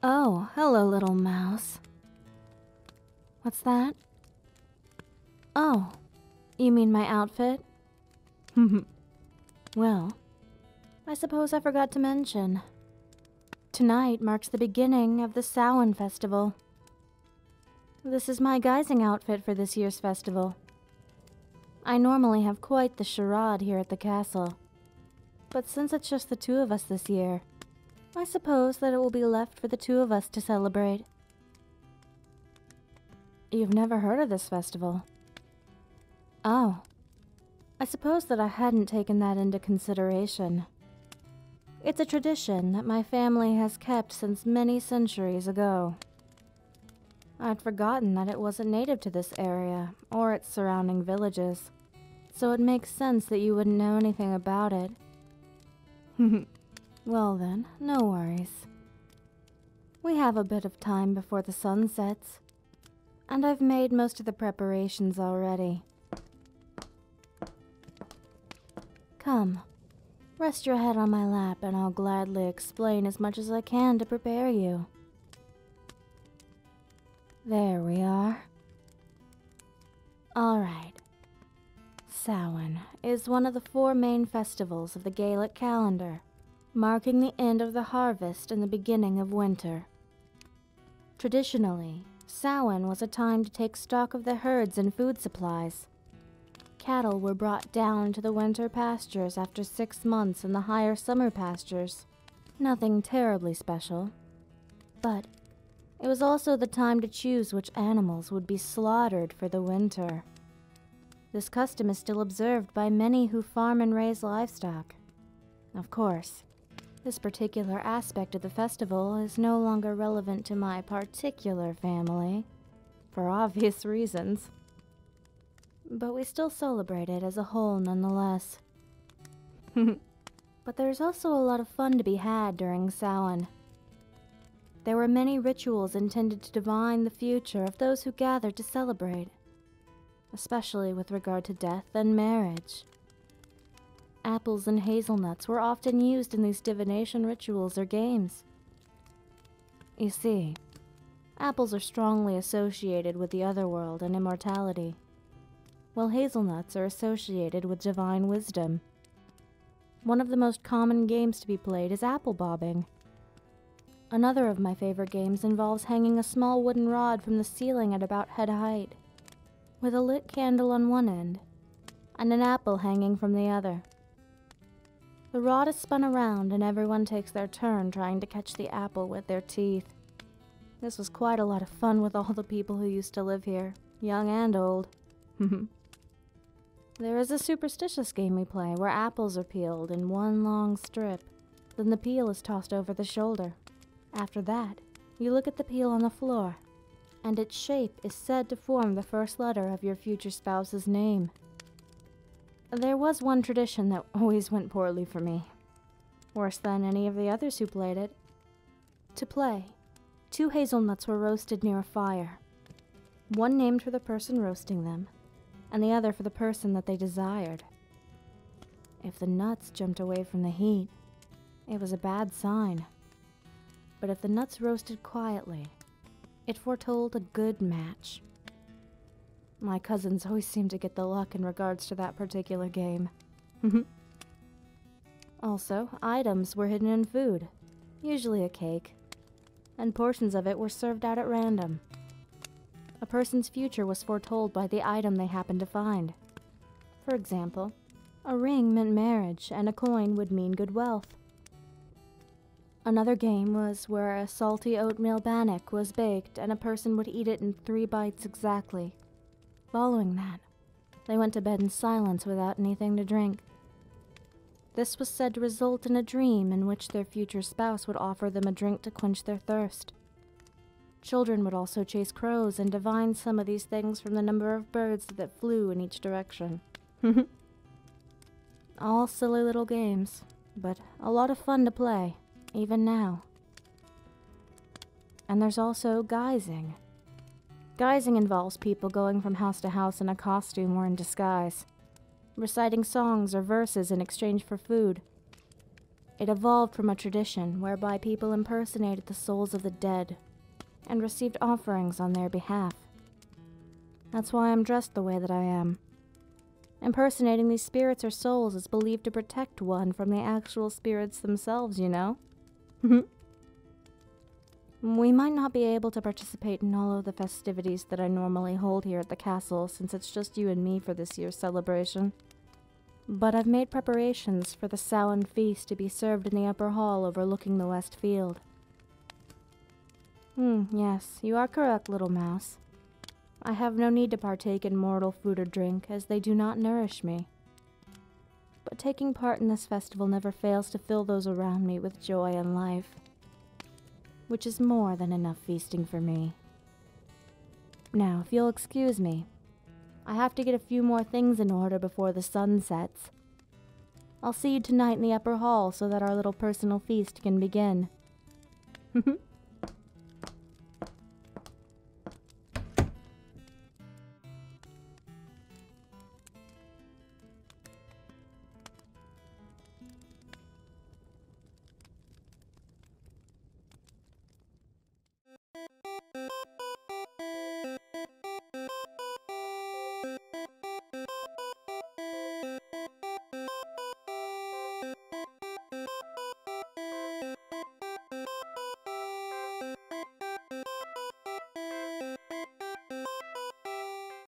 Oh, hello, little mouse. What's that? Oh, you mean my outfit? Well, I suppose I forgot to mention. Tonight marks the beginning of the Samhain festival. This is my guising outfit for this year's festival. I normally have quite the charade here at the castle, but since it's just the two of us this year, I suppose that it will be left for the two of us to celebrate. You've never heard of this festival? Oh, I suppose that I hadn't taken that into consideration. It's a tradition that my family has kept since many centuries ago. I'd forgotten that it wasn't native to this area or its surrounding villages, so it makes sense that you wouldn't know anything about it. Well then, no worries. We have a bit of time before the sun sets, and I've made most of the preparations already. Come, rest your head on my lap and I'll gladly explain as much as I can to prepare you. There we are. Alright. Samhain is one of the 4 main festivals of the Gaelic calendar, marking the end of the harvest and the beginning of winter. Traditionally, Samhain was a time to take stock of the herds and food supplies. Cattle were brought down to the winter pastures after 6 months in the higher summer pastures. Nothing terribly special, but it was also the time to choose which animals would be slaughtered for the winter. This custom is still observed by many who farm and raise livestock. Of course, this particular aspect of the festival is no longer relevant to my particular family, for obvious reasons. But we still celebrate it as a whole nonetheless. But there's also a lot of fun to be had during Samhain. There were many rituals intended to divine the future of those who gathered to celebrate, especially with regard to death and marriage. Apples and hazelnuts were often used in these divination rituals or games. You see, apples are strongly associated with the otherworld and immortality, while hazelnuts are associated with divine wisdom. One of the most common games to be played is apple bobbing. Another of my favorite games involves hanging a small wooden rod from the ceiling at about head height, with a lit candle on one end, and an apple hanging from the other. The rod is spun around and everyone takes their turn trying to catch the apple with their teeth. This was quite a lot of fun with all the people who used to live here, young and old. There is a superstitious game we play where apples are peeled in one long strip, then the peel is tossed over the shoulder. After that, you look at the peel on the floor, and its shape is said to form the first letter of your future spouse's name. There was one tradition that always went poorly for me, worse than any of the others who played it. To play, 2 hazelnuts were roasted near a fire, one named for the person roasting them, and the other for the person that they desired. If the nuts jumped away from the heat, it was a bad sign. But if the nuts roasted quietly, it foretold a good match. My cousins always seemed to get the luck in regards to that particular game. Also, items were hidden in food, usually a cake, and portions of it were served out at random. A person's future was foretold by the item they happened to find. For example, a ring meant marriage, and a coin would mean good wealth. Another game was where a salty oatmeal bannock was baked and a person would eat it in 3 bites exactly. Following that, they went to bed in silence without anything to drink. This was said to result in a dream in which their future spouse would offer them a drink to quench their thirst. Children would also chase crows and divine some of these things from the number of birds that flew in each direction. All silly little games, but a lot of fun to play, even now. And there's also guising. Guising involves people going from house to house in a costume or in disguise, reciting songs or verses in exchange for food. It evolved from a tradition whereby people impersonated the souls of the dead and received offerings on their behalf. That's why I'm dressed the way that I am. Impersonating these spirits or souls is believed to protect one from the actual spirits themselves, you know? We might not be able to participate in all of the festivities that I normally hold here at the castle since it's just you and me for this year's celebration. But I've made preparations for the Samhain feast to be served in the upper hall overlooking the west field. Yes, you are correct, little mouse. I have no need to partake in mortal food or drink, as they do not nourish me. But taking part in this festival never fails to fill those around me with joy and life, which is more than enough feasting for me. Now, if you'll excuse me, I have to get a few more things in order before the sun sets. I'll see you tonight in the upper hall so that our little personal feast can begin.